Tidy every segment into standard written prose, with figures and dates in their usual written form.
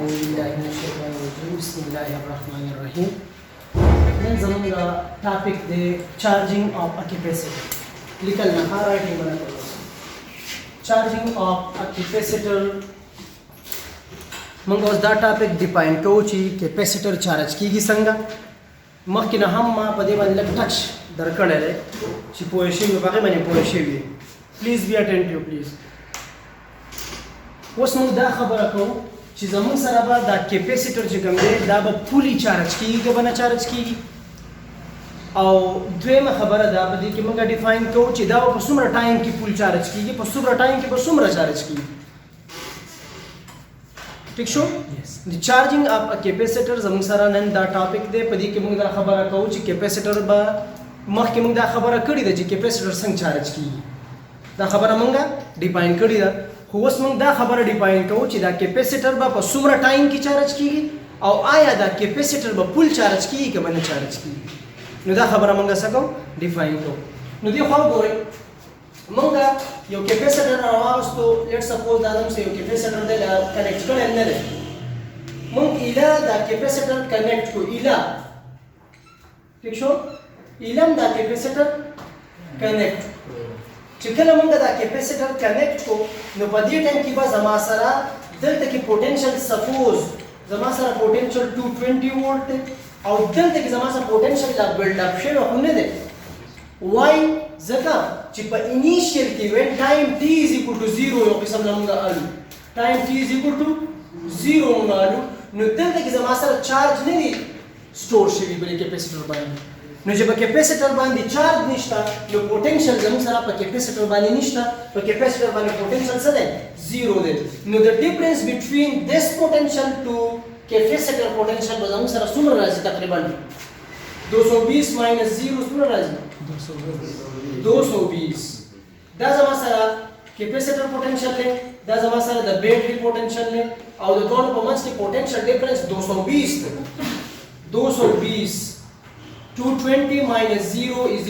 أعوذ بالله من الشيطان الرجيم بسم الله الرحمن الرحيم. نن زمونږ ټاپک دی چارجینګ اف ا کیپیسیټر. لیکل نه رائټینګ باندې کوو. چارجینګ اف ا کیپیسیټر موږ اوس دا ټاپک ډیفاین کوو چې کیپیسیټر چارج کیږي څنګه. مخکې نه هم ما په دې باندې لږ ټچ درکړی دی چې پوه شوي په هغې باندې پوه شوي. پلیز بی اټینټیو پلیز. اوس موږ دا خبره کوو چې زموږ سره به دا کیپیسیټر چې کوم دی دا به فولي چارج کیږي که به نه چارج کیږي. او دویمه خبره دا په دې کې موږ ډیفاین کوو چې دا به په څومره ټایم کې فول چارج کیږي، په څومره ټایم کې به څومره چارج کیږي. ٹھیک شو؟ د چارجینګ اف ا کیپیسیټر زموږ سره نن دا ټاپک دی. په دې کې موږ دا خبره کوو چې کیپیسیټر به مخکې موږ دا خبره کړې ده چې کیپیسیټر څنګه چارج کیږي. دا خبره موږ ډیفاین کړې ده. خو اوس موږ دا خبره ډیفاین کوو چې دا کیپیسیټر به په څومره ټایم کې چارج کیږي او آیا دا کیپیسیټر به فول چارج کیږي که به نه چارج کیږي. نو دا خبره موږ څه کوو؟ ډیفاین کوو. نو دې خوا وګورئ، موږ یو کیپیسیټر راواغستو. لیټ سپوز دا دم یو کیپیسیټر دی کنیکټ کړی نه دی. موږ ایله دا کیپیسیټر کنیکټ کړو. ایله ٹھیک شو؟ ایله دا کیپیسیټر کنیکټ چې کله موږ دا کیپیسیټر کنیکټ کو نو په دې ټایم کې به زما سره دلته کې پوټنشل سپوز زما سره پوټنشل 220 وولټ دی او دلته کې زما سره پوټنشل لا بلډ اپ شوی خو نه دی. وای ځکه چې په انیشیل کې وین ټایم टी = 0 یو قسم موږ الو ټایم टी = 0 موږ الو نو دلته کې زما سره چارج نه دی سٹور شوی بلې کیپیسیټر باندې. نو چې په کیپیسیټر باندې چارج نشته نو پوټنشل زموږ سره په کیپیسیټر باندې نشته. په کیپیسیټر باندې پوټنشل څه دی؟ 0 دی. نو د ډیفرنس بټوین دیس پوټنشل ټو کیپیسیټر پوټنشل به زموږ سره څومره راځي؟ تقریبا 220 - 0 څومره راځي؟ 220. دا زما سره کیپیسیټر پوټنشل دی، دا زما سره د بیټری پوټنشل دی او د دوه په منځ کې پوټنشل ډیفرنس 220 دی. 220 220 - 0 =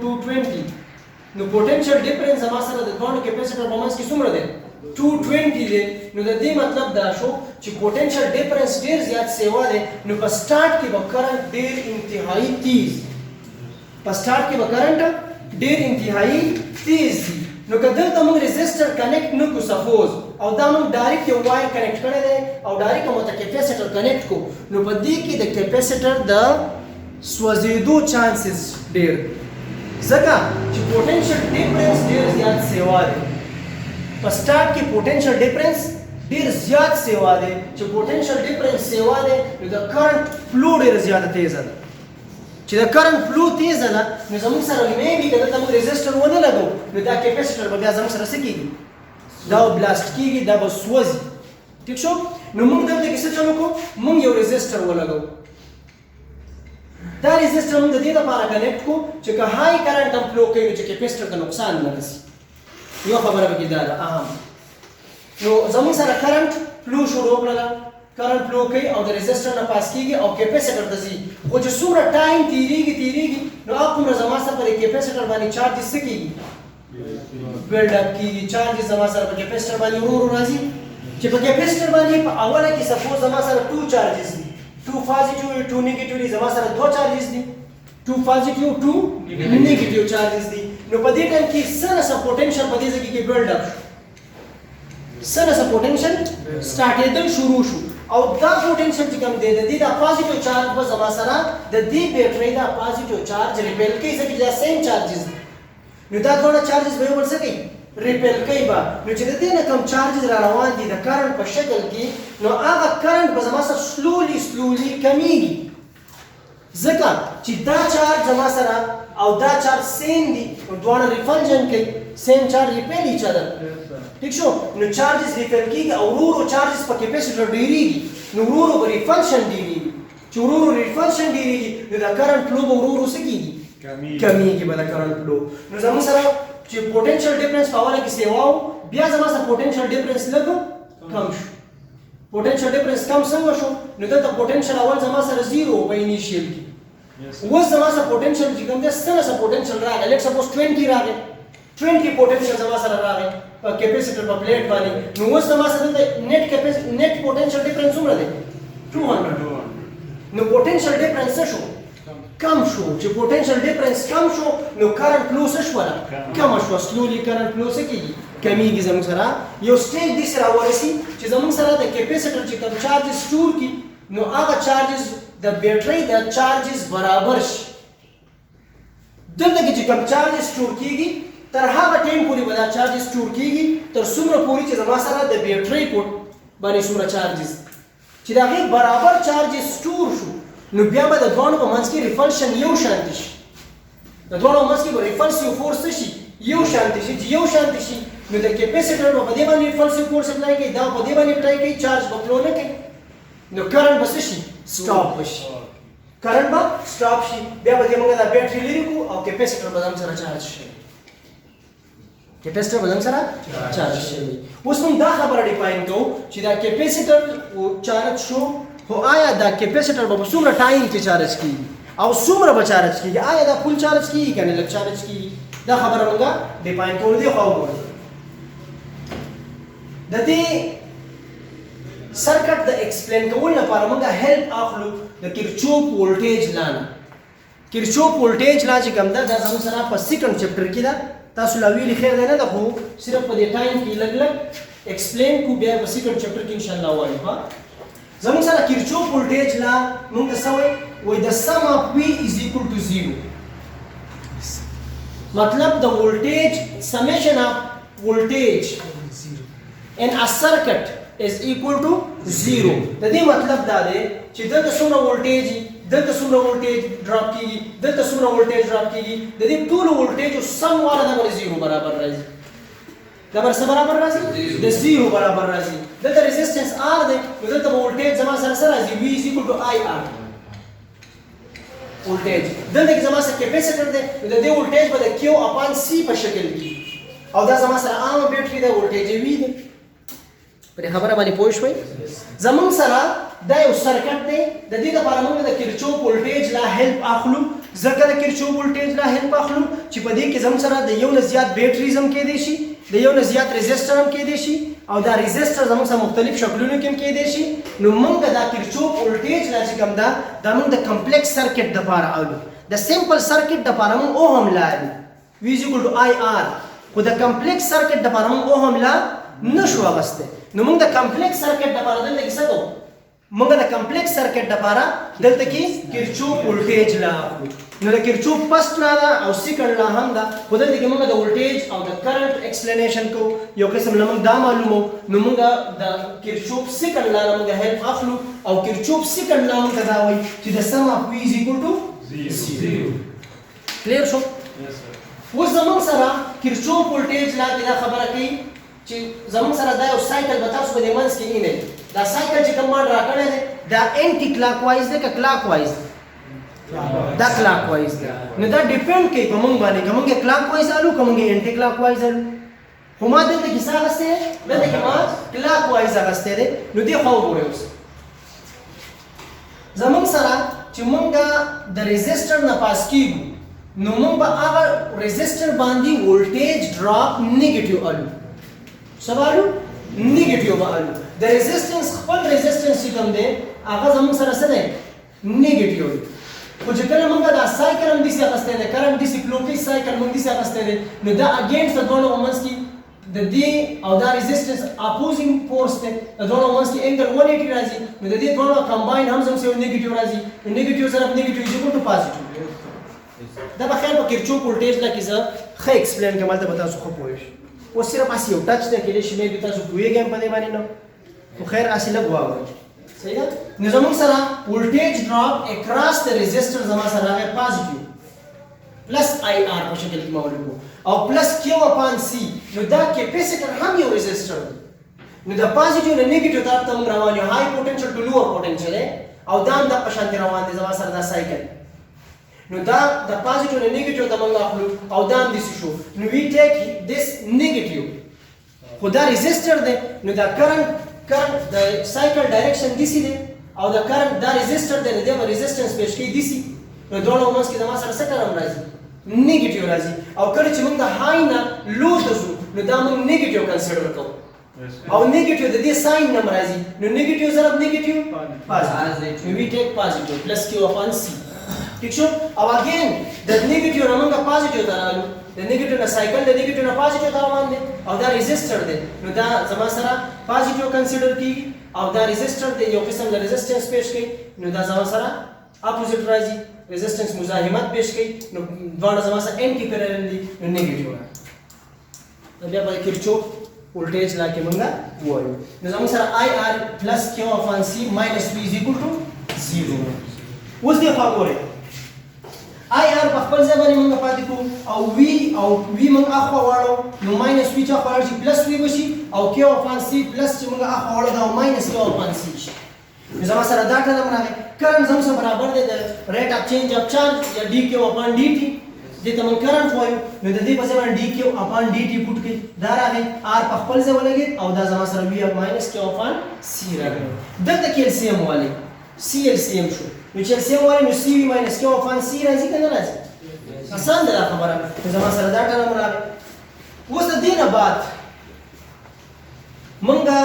220. نو پوټنشل ډیفرنس زما سره د دوه کیپیسیټر په منځ کې څومره دی؟ 220 دی. نو د دې مطلب دا شو چې پوټنشل ډیفرنس ډیر زیات سیوا دی. نو په سٹارټ کې به کرنٹ ډیر انتهایی تیز تیز دی. نو که دلته موږ ريزسټر کنیکټ نکو سپوز او دا موږ ډایرکټ یو وایر کنیکټ کړی دی او ډایرکټ مو ته کیپیسیټر کنیکټ کو نو په دې کې د کیپیسیټر د سوځېدو چانسز ډیر ځکه چې پوټنشل ډیفرنس ډیر زیات سیوا دی. په سٹارټ کې پوټنشل ډیفرنس ډیر زیات سیوا دی. چې پوټنشل ډیفرنس سیوا دی نو د کرنٹ فلو ډیر زیات تیز ده. چې د کرنٹ فلو تیز ده نو زموږ سره میبي که دلته موږ ريزسټر ونه لګو نو دا کیپیسیټر به بیا زموږ سره څه کېږي؟ دا به بلاست کېږي، دا به سوځي. ټیک شو؟ نو موږ دلته کې څه چل وکړو؟ موږ یو ريزسټر ولګو. دا ريزسټر موږ د دې لپاره کنیکټ کو چې که هاي کرنٹ هم فلو کوي نو چې کیپیسیټر ته نقصان نه رسي. یو خبره پکې دا ده اهم. نو زموږ سره کرنٹ فلو شروع کړله، کرنٹ فلو کوي او د ريزسټر نه پاس کیږي او کیپیسیټر ته ځي. خو چې څومره ټایم تیریږي نو هغومره زما سره په کیپیسیټر باندې چارجز څه کیږي؟ بلډ اپ کیږي. چارجز زما سره په کیپیسیټر باندې ورو راځي. چې په کیپیسیټر باندې په اوله کې سپوز زما سره 2 چارجز دي، 2 پازیټیو 2 نیگیټیو. زما سره 2 چارجز دي، 2 پازیټیو 2 نیگیټیو چارجز دي. نو په دې ټایم کې سره پوټنشل په دې ځای کې بلډ اپ سره پوټنشل سٹارټېدل شروع شو او دا پوټنشل چې کوم دی د دې د پازیټیو چارج به زما سره د دې بیټرۍ د پازیټیو چارج ریپیل کوي ځکه چې دا سیم چارجز دي. نو دا ډول چارجز به ورسره کوي ریپیل کوي به. نو چې د دې نه کوم چارجز را روان دي د کرنٹ په شکل کې نو هغه کرنٹ به زما سره سلولي کمیږي ځکه چې دا چارج زما سره او دا چارج سیم دي نو دواړه ریفلژن کوي، سیم چارج ریپیل ایچ ادر. ٹھیک شو؟ نو چارجز ریپیل کیږي او ورو چارجز په کیپیسیټر ډیریږي نو ورو به ریفلشن ډیریږي. چې ورو ریفلشن ډیریږي نو د کرنٹ فلو به ورو څه کیږي؟ کمیږي به د کرنٹ فلو. نو زموږ سره چې پوټنشل ډیفرنس په اوله کې سیوا و بیا زما سره پوټنشل ډیفرنس لږ کم شو. پوټنشل ډیفرنس کم څنګه شو؟ نو دلته پوټنشل اول زما سره 0 په انیشیل کې. اوس زما سره پوټنشل چې کوم دی سره پوټنشل راغی. لیټ سپوز 20 راغی 20 پوټنشل زما سره راغی په کیپیسیټر په پلیټ باندې نو اوس زما سره د نت پوټنشل ډیفرنس څومره دی 200 نو پوټنشل ډیفرنس څه شو کم شو چې پوټنشل ډیفرنس کم شو نو کرنٹ فلو څه شو کم شو سلولي کرنٹ فلو څه کیږي کمیږي زموږ سره یو سټیج دې سره ورسي چې زموږ سره د کیپیسیټر چې کوم چارجز سٹور کی نو هغه چارجز د بیټری د چارجز برابر شي دلته کې چې کوم چارجز سٹور کیږي تر هغه ټیم پورې به دا چارجز سٹور کیږي تر څومره پورې چې زما سره د بیټری پورت باندې څومره چارجز چې دا هغه برابر چارجز سٹور شو نو بیا به د دوه په منځ کې ریفلشن یو شانتي شي د دوه په منځ کې به ریفلسیو فورس شي یو شانتي شي چې یو شانتي شي نو د کیپیسیټر په دې باندې ریفلسیو فورس اپلای کوي دا په دې باندې اپلای کوي چارج به فلو نه کوي نو کرنٹ به شي سٹاپ شي کرنٹ به سٹاپ شي بیا به موږ دا بیټری لري کو او کیپیسیټر به هم سره چارج شي کیپیسیټر به هم سره چارج شي اوس موږ دا خبره ډیفاین کوو چې دا کیپیسیټر چارج شو خو آیا دا کیپیسیټر به څومره ټایم کې چارج کیږي او څومره به چارج کیږي آیا دا فل چارج کیږي کنه لږ چارج کیږي دا خبره موږ ډیفاین کوو دی خو د دې سرکټ د ایکسپلین کولو لپاره موږ هیلپ اخلو د کیرچوف وولټیج لا نه کیرچوف وولټیج لا چې کوم دا زموږ سره په سیکنډ چپټر کې دا تاسو لا ویلي خیر دی نه ده خو صرف په دې ټایم کې لږ لږ ایکسپلین کو بیا په سیکنډ چپټر کې ان شاء الله وایو ها زموږ سره کیرچوف وولټیج لا موږ څه وایي د سم اف وی از ایکوال ټو 0 مطلب د وولټیج سمیشن اف وولټیج in a circuit is equal to 0 د دې مطلب دا دی چې دلته څومره وولټیج دلته څومره وولټیج ډراپ کیږي دلته څومره وولټیج ډراپ کیږي د دې ټول وولټیج سم والا د 0 برابر راځي دا برابر راځي د 0 برابر راځي دلته ریزिस्टेंस R دی نو دلته وولټیج زما سره راځي V is equal to IR وولټیج دلته کې زما سره کیپیسیټر دی نو د دې وولټیج به د Q اپان C په شکل کې او دا زما سره عام بیټری د وولټیج V دی په خبره باندې پوه شوي زمون سره دا یو سرکټ دی د دې لپاره موږ د کیرچوف وولټیج لا هیلپ اخلو ځکه د کیرچوف وولټیج لا هیلپ اخلو چې په دې کې زمون سره د یو نه زیات بیټریز هم کېدای شي د یو نه زیات ریزिस्टर هم کېدای شي او دا ریزिस्टर زمون سره مختلف شکلونو کې هم کېدای شي نو موږ دا کیرچوف وولټیج لا چې کوم دا موږ د کمپلیکس سرکټ د لپاره اولو د سمپل سرکټ د لپاره موږ اوهم لا V is equal to IR خو د کمپلیکس سرکټ د لپاره موږ اوهم لا نشو اغسته نو موږ د کمپلیکس سرکټ لپاره دلته کې څه کوو موږ د کمپلیکس سرکټ لپاره دلته کې کیرچوف وولټیج لا اخلو نو د کیرچوف فرست لا ده او سیکنډ لا هم ده خو دلته کې موږ د وولټیج او د کرنٹ ایکسپلینیشن کوو یو قسم له موږ دا معلومو نو موږ د کیرچوف سیکنډ لا موږ هیلپ اخلو او کیرچوف سیکنډ لا موږ دا وایي چې د سم اف وی از ایکوال ټو 0 کلیر شو اوس زموږ سره کیرچوف وولټیج لا کې دا خبره کوي چې زموږ سره دا یو سایکل به تاسو په دې منځ کې نه دا سایکل چې کوم ما ډرا کړی دی دا انټي کلاک وایز دی که کلاک وایز دا کلاک وایز دی نو دا ډیپینډ کوي په موږ باندې که موږ کلاک وایز الو که موږ انټي کلاک وایز الو خو ما دلته کې څه اخیستی دی دلته کې ما کلاک وایز اخیستی دی نو دې خوا وګورئ اوس زموږ سره چې موږ د ریزिस्टर نه پاس کیږو نو موږ به هغه ریزिस्टर باندې وولټیج ډراپ نیگیټیو الو سوالو نیگیټیو والو د ریزिस्टेंस خپل ریزिस्टेंस چې کوم دی هغه زموږ سره څه دی نیگیټیو دی خو چې کله موږ دا سایکل هم داسې اخیستی دی کرنټ داسې فلو کوي سایکل موږ داسې اخیستی دی نو دا اګینسټ د دواړو په منځ کې د دې او دا ریزिस्टेंस اپوزینګ فورس دی د دواړو په منځ کې انګل 180 راځي نو د دې دواړو کمباین هم زموږ سره نیگیټیو راځي نو نیگیټیو سره نیگیټیو از ایکوال ټو پازیټیو دا به خیر په کیرچوف وولټیج لا کې زه ښه ایکسپلین کوم هلته به تاسو ښه پوه شئ اوس صرف اسی یو ټچ دی کېدای شي مې تاسو پوهېږئ هم په دې باندې نه خو خیر هسې لږ واورئ صحیح ده نو زموږ سره وولټیج ډراپ اکراس د ریزिस्टर زما سره راغی پازیټیو پلس آی آر په شکل کې ما ولیکو او پلس کیو اپان سی نو دا کیپیسیټر هم یو ریزिस्टर دی نو د پازیټیو نه نیگیټیو طرف ته موږ روان یو های پوټنشل ټو لوور پوټنشل او دا هم د په شانتې روان دی زما سره دا سایکل نو دا د پازیټیو نه نیگیټیو ته موږ اخلو او دا هم داسې شو نو وی ټیک دس نیگیټیو خو دا ریزिस्टर دی نو دا کرنٹ د سایکل ډایرکشن داسې دی او دا کرنٹ دا ریزिस्टर دی د دې به ریزिस्टेंस پیش کوي داسې نو دواړو منځ کې زما سره څه کرنټ راځي نیگیټیو راځي او کله چې موږ د های نه لو ته ځو نو دا موږ نیگیټیو کنسیډر کوو او نیگیټیو د دې ساين نم راځي نو نیگیټیو ضرب نیگیټیو پازیټیو وی ټیک پازیټیو پلس کیو اپان سی ٹھیک شو او اگین د نیگیټیو نه موږ پازیټیو ته راغلو د نیگیټیو نه سایکل د نیگیټیو نه پازیټیو ته روان دي او دا ریزिस्टर دی نو دا زما سره پازیټیو کنسیډر کیږي او دا ریزिस्टर دی یو قسم د ریزिस्टेंस پیش کوي نو دا زما سره اپوزیټ راځي ریزिस्टेंस مزاحمت پیش کوي نو دواړه زما سره انټي پیرالل دي نو نیگیټیو راځي بیا په کرچوف voltage لا کې مونږه وایو نو زموږ سره IR plus Q upon C minus V is equal to 0 اوس دې په وګورئ IR په خپل ځای باندې مونږه پاتې کو او V مونږ اخوا واړو نو minus V چې خپل شي plus V وشي او Q upon C plus چې مونږه اخوا واړو دا minus Q upon C شي نو زموږ سره دا ټرم راغی کرنٹ زموږ سره برابر دی د ریټ اف چینج اف چارج یا dQ upon dt دې ته مونږ کرنٹ وایو نو د دې په ځای باندې dq اپان dt پټ کړئ دا راغی r په خپل ځای ولګید او دا زما سره v ماینس q اپان c راغی دلته کې LCM والی c LCM شو نو چې LCM والی نو cv ماینس q اپان c راځي کنه راځي آسان ده خبره زما سره دا ټرم راغی اوس د دې نه بعد مونږه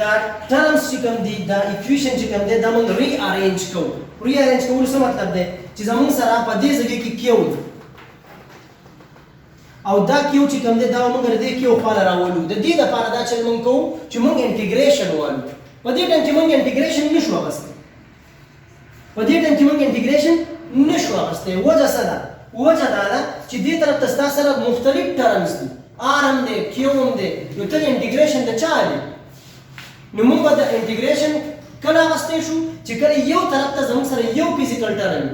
دا ټرمز چې کوم دي دا ایکویشن چې کوم دي دا مونږ ری ارینج کوو ری ارینج کول څه مطلب دی چې زموږ سره په دې ځای کې کیو او دا کیو چې کوم دی دا موږ دې کیو خاله راولو د دې لپاره دا چې موږ کوو چې موږ انټیګریشن وایو په دې ټیم کې موږ انټیګریشن نشو اغسته په دې ټیم کې موږ انټیګریشن نشو اغسته وجه څه ده وجه دا ده چې دې طرف ته تاسو سره مختلف ټرمز دي ار هم دي کیو هم دي نو ته انټیګریشن د چا دی نو موږ د انټیګریشن کله اغسته شو چې کله یو طرف ته زموږ سره یو فزیکل ټرم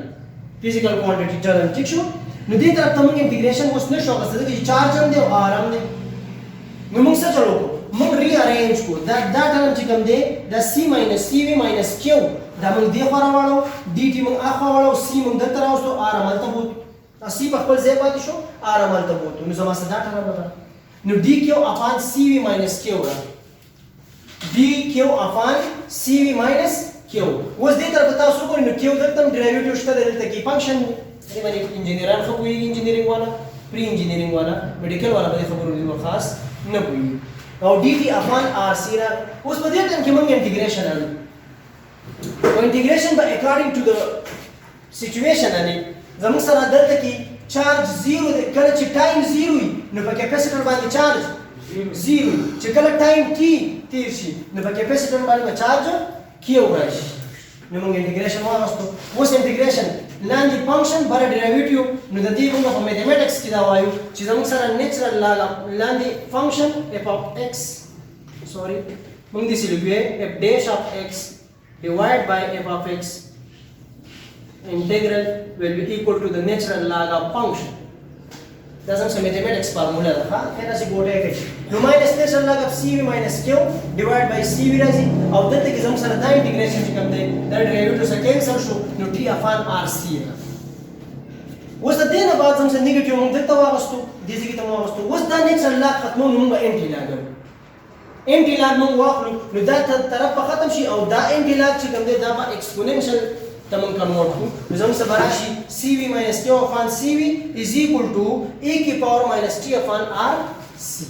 فزیکل کوانټیټي ټرم ٹھیک شو نو دې طرف ته موږ انټیګریشن اوس نشو اغسته چې چارج هم دی او ار هم دی نو موږ څه چلو موږ ری ارینج کو دا ټرم چې کوم دی دا c - cv - q دا موږ دې خوا راوړو dt موږ اخوا راوړو c موږ دلته راوستو r عملته بوت c په خپل ځای پاتې شو r عملته بوت نو زما سره دا ټرم راغله نو dq اپان cv - q راغله dq اپان cv - q اوس دې طرف تاسو ګورئ نو q دلته ډیرایویټیو شته دلته کې فنکشن دی باندې انجینران خو کوي انجینرینګ والا پری انجینرینګ والا میډیکل والا به خبرو دي خاص نه کوي او dt اپان rc را اوس په دې ټیم کې موږ انټیګریشن اړو او انټیګریشن به اکارډینګ ټو د سچويشن اني زموږ سره دلته کې چارج 0 دی کله چې ټایم 0 وي نو په کیپاسیټر باندې چارج 0 چې کله ټایم t تیر شي نو په کیپاسیټر باندې چارج کیو راشي نو موږ انټیګریشن واغستو اوس انټیګریشن لاندې فنکشن بر ډیرایویټیو نو د دې موږ په میتھمیټکس کې دا وایو چې زموږ سره نیچرل لاندې فنکشن f of x سوري موږ دې سلیکو f dash of x divided by f of x integral will be equal to the natural log of function دا څنګه میتھمیټکس فارمولا ده ها کنه چې ګوټه کې نو ماینس natural log of cv - q divided by cv راځي او دلته کې زموږ سره دا انټیګریشن چې کوم دی دا ډیرایویټیو سره کینسل شو نو t اپان rc اوس د دې نه بعد زموږ سره نیگیټیو موږ دلته واغستو دې ځای ته واغستو اوس دا natural log ختمو نو موږ انټي لاګو انټي لاګ موږ واخلو نو دا طرف په ختم شي او دا انټي لاګ چې کوم دی دا به ایکسپوننشل ته موږ کنورټ کړو نو زموږ سره راشي cv - q upon cv is equal to e کی پاور - t upon rc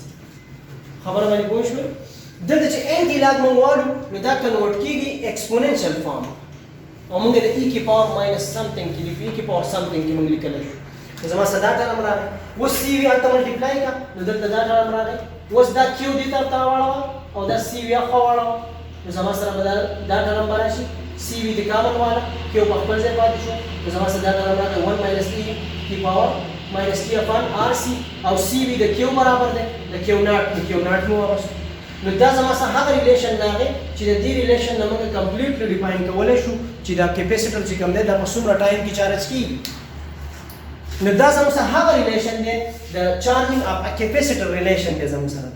خبره باندې پوه شئ دلته چې انټي لاګ موږ وایو نو دا کنورټ کیږي ایکسپوننشل فارم او موږ د e کی پاور - something کې e کی پاور something کې موږ لیکل شو زموږ سره دا ټرم راغی اوس cv البته ملټیپلای کا نو دلته دا ټرم راغی اوس دا q دې طرف ته واړو او دا cv اخوا واړو نو زموږ سره دا ټرم راشي cv د کامن والا q په خپل ځای پاتې شو نو زموږ سره دا ټرم راغی 1 - e کی پاور - t upon rc او cv د q برابر دی د q ناټ نو واغست نو دا زموږ سره هغه ریلیشن راغی چې د دې ریلیشن نه موږ کمپلیټلی ډیفاین کولای شو چې دا کیپاسیټر چې کوم دی دا په څومره ټایم کې چارج کیږي نو دا زموږ سره هغه ریلیشن دی د چارجینګ اف ا کیپاسیټر ریلیشن دی زموږ سره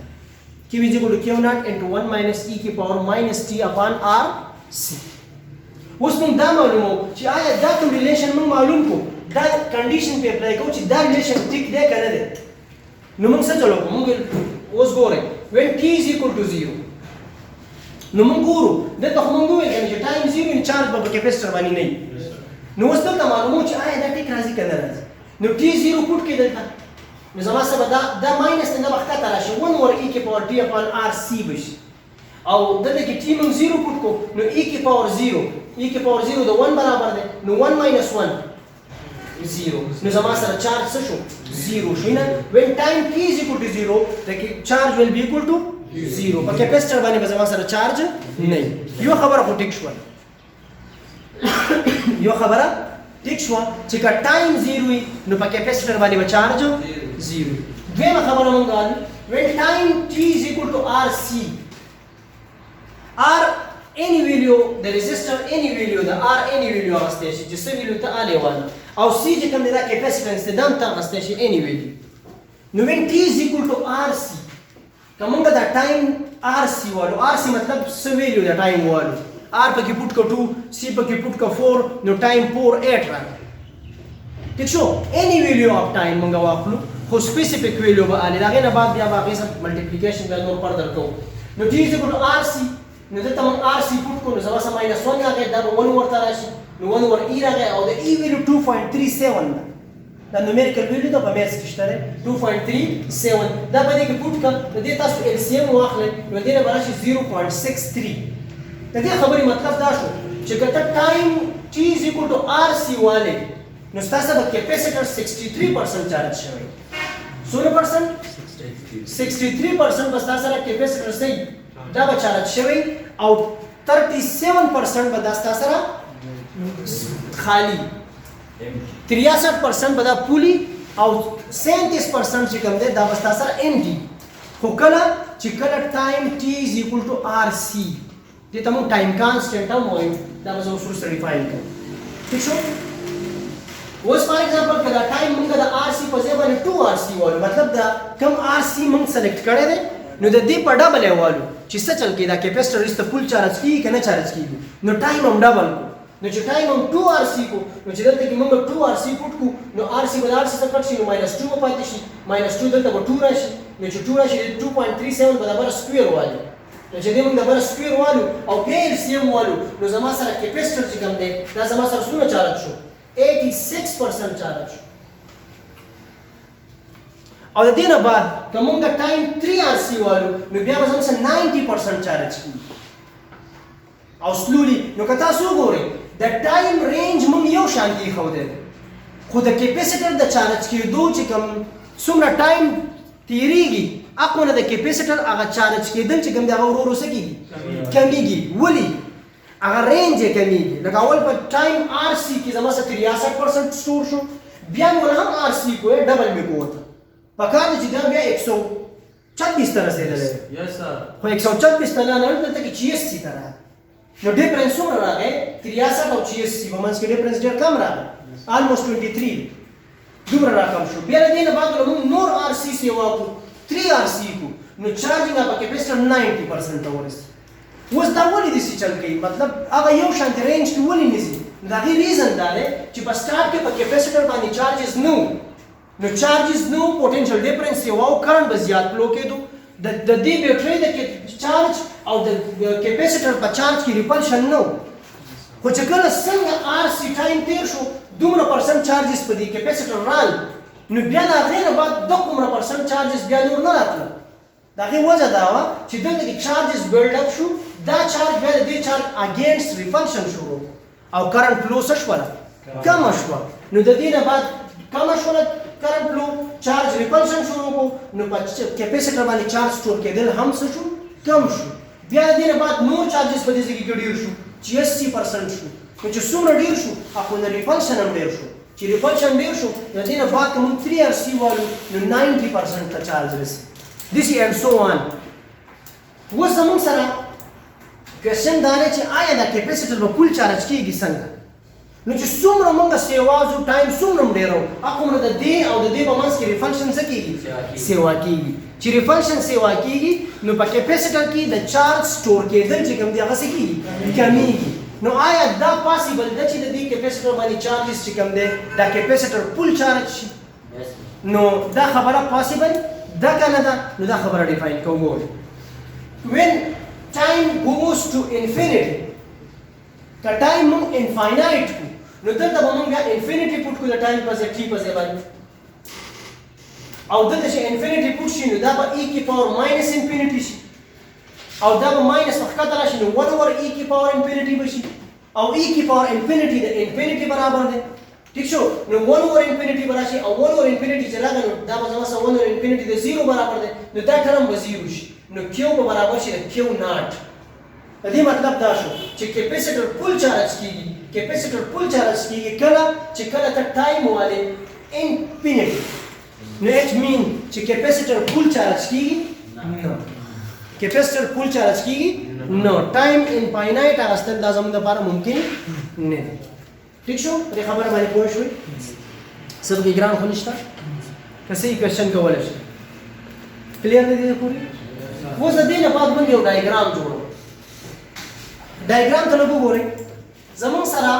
q = q naught into 1 - e کی پاور - t upon rc اوس موږ دا معلومو چې آیا دا کوم ریلیشن موږ معلوم کو دا کنډیشن په اپلای کوو چې دا ریلیشن ټیک دی کنه دی نو موږ څه چلو موږ اوس ګورئ when t is equal to 0 نو موږ ګورو دلته موږ وایو چې ټایم 0 ان چارج په کیپاسیټر باندې نه نو اوس دلته معلومو چې آیا دا ټیک راځي کنه راځي نو ټي 0 پټ کې دلته نو زما سره دا ماینس نه وخت راشي 1 اور ای کی پاور ټي اپان ار سی بشي او دلته کې ټي موږ 0 پټ کو نو ای کی پاور 0 ای کی پاور 0 د 1 برابر دی نو 1 minus 1 0 نو زما سره چارج څه شو 0 شو نه when time t is equal to 0 the charge will be equal to 0 په کیپیسټر باندې به زما سره چارج نه یو خبره خو ټیک شو یو خبره ټیک شو چې کا ټایم 0 وي نو په کیپیسټر باندې به چارج 0 دویمه خبره مونږ غواړو when time t is equal to rc r any value the resistor any value the r any value غسته شي چې څه value ته اله وانه او c چې کوم دا کیپیسټنس ته دم ته غسته شي any value نو when t is equal to rc کومه دا ټایم rc والو rc مطلب څه value دا ټایم والو r پکې پټ کو 2 c پکې پټ کو 4 نو ټایم 4 8 راځي ٹھیک شو any value of time موږ واخلو خو specific value به اله دا غنه بعد بیا باقي سب ملټیپلیکیشن به نور پر درکو نو t is equal to rc نو دلته موږ ار سی پټ کو نو زما سره ماینس 1 راغی دا به 1 ورته راشي نو 1 ور ای راغی او د ای ویلو 2.37 دا نومریکل ویلو دا په میث کې شته 2.37 دا به دې کې پټ کړه د دې تاسو ال سی ام واخلئ نو دې نه براشي 0.63 د دې خبرې مطلب دا شو چې کته ټایم ټي از ایکوال ټو ار سی والے نو تاسو به کیپیسیټر 63% چارج شوی 63% بس تاسو سره کیپیسیټر صحیح دا به چارج شوی او 37% به داستا سره خالی 63% به دا پولی او 37% چې کوم دی دا به داستا سره امټي خو کله چې کله ټایم ټي از ایکوال ټو ار سی دې ته موږ ټایم کانسټنټ هم وایو دا به زه اوس وروسته ډیفاین کوم ٹھیک شو اوس فار ایگزامپل کله ټایم موږ د ار سی په ځای باندې 2 ار سی وایو مطلب دا کم ار سی موږ سلیکټ کړی دی نو د دې په ډبل ایوالو چې څه چل کې دا کیپیسټر است فل چارج کیږي کنه چارج کیږي نو ټایم هم ډبل کو نو چې ټایم هم 2 ار سی کو نو چې دلته کې موږ 2 ار سی پټ کو نو ار سی به ار سی څخه کټ شي نو -2 به پاتې شي -2 دلته به 2 راشي نو چې 2 راشي 2.37 برابر سکوير والو نو چې دې موږ برابر سکوير والو او بیا ال سی ام والو نو زما سره کیپیسټر چې کوم دی دا زما سره څونه چارج شو 86% چارج شو او د دې نه بعد کومه ټایم 3 ار سی والو نو بیا به زموږ 90% چارج کیږي او سلولي نو که تاسو وګورئ د ټایم رینج موږ یو شان دی خو دی خو د کیپیسیټر د چارج کېدو چې کوم څومره ټایم تیریږي اقونه د کیپیسیټر هغه چارج کېدل چې کوم دی هغه ورو ورو سکیږي کمیږي ولی هغه رینج یې کمیږي لکه اول په ټایم ار سی کې زموږ 63% سٹور شو بیا موږ هم ار سی کو ډبل می کوته پکار چې دا بیا 126 ته رسیدلی یس سر خو 126 ته نه دلته کې 86 ته راغی نو ډیفرنس څومره راغی 63 او 86 په منځ کې ډیفرنس ډېر کم راغی almost 23 دومره راکم شو بیا د دې نه بعد موږ نور ار سی سیوا کو 3 ار سی کو نو چارجینګ په کیپیسیټر 90% ته ورسېد اوس دا ولې داسې چل کوي مطلب هغه یو شانتې رینج کې ولې نه ځي د هغې ریزن دا دی چې په سټارټ کې په کیپیسیټر باندې چارجز نه نو چارجز نو پوتنشل ډیفرنس یو او کرنٹ به زیات فلو کېدو د دې بیټرۍ د چارج او د کیپیسیټر په چارج کې ریپلشن نو خو چې کله څنګه ار سی ټایم تیر شو دومره پرسنټ چارجز په دې کیپیسیټر رال نو بیا د هغې نه بعد دومره پرسنټ چارجز بیا نور نه راتله د هغې وجه دا وه چې دلته کې چارجز بلډ اپ شو دا چارج بیا د دې چارج اګینسټ ریپلشن شروع او کرنٹ فلو څه شوله کمه شوه نو د دې نه بعد کمه شوله کرنٹ فلو چارج ریپلشن شروع کو نو په کیپیسیټر باندې چارج سٹور کېدل هم څه شو کم شو بیا د دې نه بعد نور چارجز په دې ځای کې ډېر شو چې 80% شو نو چې څومره ډېر شو هغه نه ریپلشن هم ډېر شو چې ریپلشن ډېر شو د دې نه بعد کوم 3 ار سی والو نو 90% ته چارج رسي this and so on اوس زموږ سره کوېسچن دا دی چې آیا دا کیپیسیټر به فل چارج کېږي څنګه نو چې څومره موږ سیوازو ټایم څومره هم ډېر هغومره د دې او د دې په منځ کې ریفلشن څه کېږي سیوا کېږي چې ریفلشن سیوا کېږي نو په کیپیسیټر کې د چارج سټور کېدل چې کوم دی هغه څه کېږي کمیږي نو آیا دا پاسیبل ده چې د دې کیپیسیټر باندې چارجز چې کوم دی دا کیپیسیټر فل چارج شي نو دا خبره پاسیبل ده که نه ده نو دا خبره ډیفاین کوم when time goes to infinity که ټایم موږ انفاینایټ کو نو دلته به موږ بیا انفینټي پوټ کړو د ټایم په ځای ټي په ځای باندې او دلته چې انفینټي پوټ شي نو دا به ای کی پاور ماینس انفینټي شي او دا به ماینس په ښکته راشي نو 1 اوور ای کی پاور انفینټي به شي او ای کی پاور انفینټي د انفینټي برابر دی ٹھیک شو نو 1 اوور انفینټي به راشي او 1 اوور انفینټي چې راغی نو دا به زما سره 1 اوور انفینټي د 0 برابر دی نو دا ټرم به 0 شي نو کیو به برابر شي د کیو ناټ د دې مطلب دا شو چې کیپیسیټر فل چارج کیږي کیپیسیټر فل چارج کیږي کله چې کله ته ټایم والے انفینټي نو اټ مین چې کیپیسیټر فل چارج کیږي نو کیپیسیټر فل چارج کیږي نو ټایم انفاینایټ اغستل دا زموږ لپاره ممکن نه دی ٹھیک شو دې خبره باندې پوه شوي سب کې ګرام خو نشته که صحیح کوېشن کولی شي کلیر دی دې پورې اوس د دې نه بعد موږ یو ډایګرام جوړو ډایګرام ته لږ وګورئ زموږ سره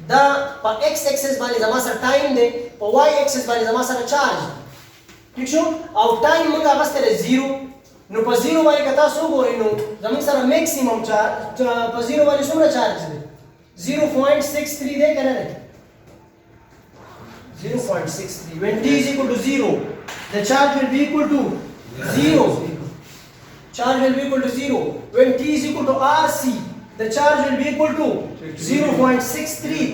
دا په ایکس اکسس باندې زما سره ټایم دی په واي اکسس باندې زما سره چارج ٹھیک شو او ټایم موږ اغوستی دی 0 نو په 0 باندې که تاسو وګورئ نو زموږ سره میکسیمم چارج په 0 باندې څومره چارج دی 0.63 دی که نه دی 0.63 when t is equal to 0 the charge will be equal to 0 charge will be equal to 0 when t is equal to rc the charge will be equal to 0.63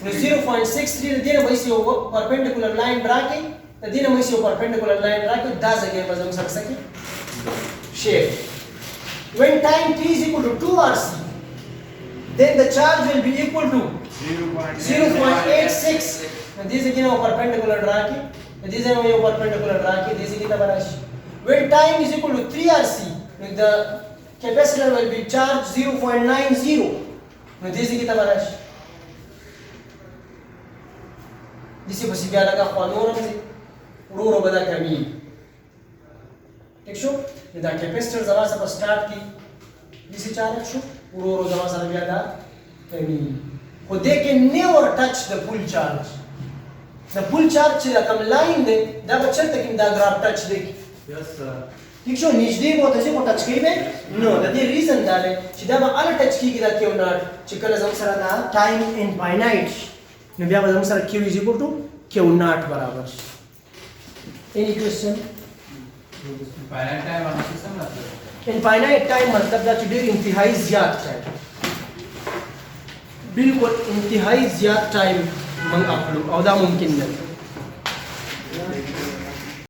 no 0.63 the dine baisi over perpendicular line draw ki the dine baisi over perpendicular line draw ki da jagah par jam sak sake shape when time t is equal to 2 rc then the charge will be equal to 0.86 and this again over perpendicular draw ki this is over perpendicular draw ki this is barashi when time is equal to 3 rc the capacitor will be charged 0.90 no this is barashi this is bia laga khwanor se uro bada kami ठीक show da capacitor zama sa start ki this is charge show uro zama sa bia da kami ko they can never touch the full charge the full charge چې کوم لاین دی دا به چېرته کې دا ګراف ټچ دی یس سر ٹھیک شو نږدې به ورته چې خو ټچ کوي به نو د دې ریزن دا دی چې دا به هله ټچ کېږي دا کیو ناټ چې کله زموږ سره دا ټایم انفاینایټ شي نو بیا به زموږ سره کیو از ایکول ټو کیو ناټ برابر شي any question فاینایټ ټایم هغه څه مطلب انفاینایټ ټایم مطلب دا چې ډېر انتهایی زیات ټایم بالکل انتهایی زیات ټایم موږ اخلو او دا ممکن نه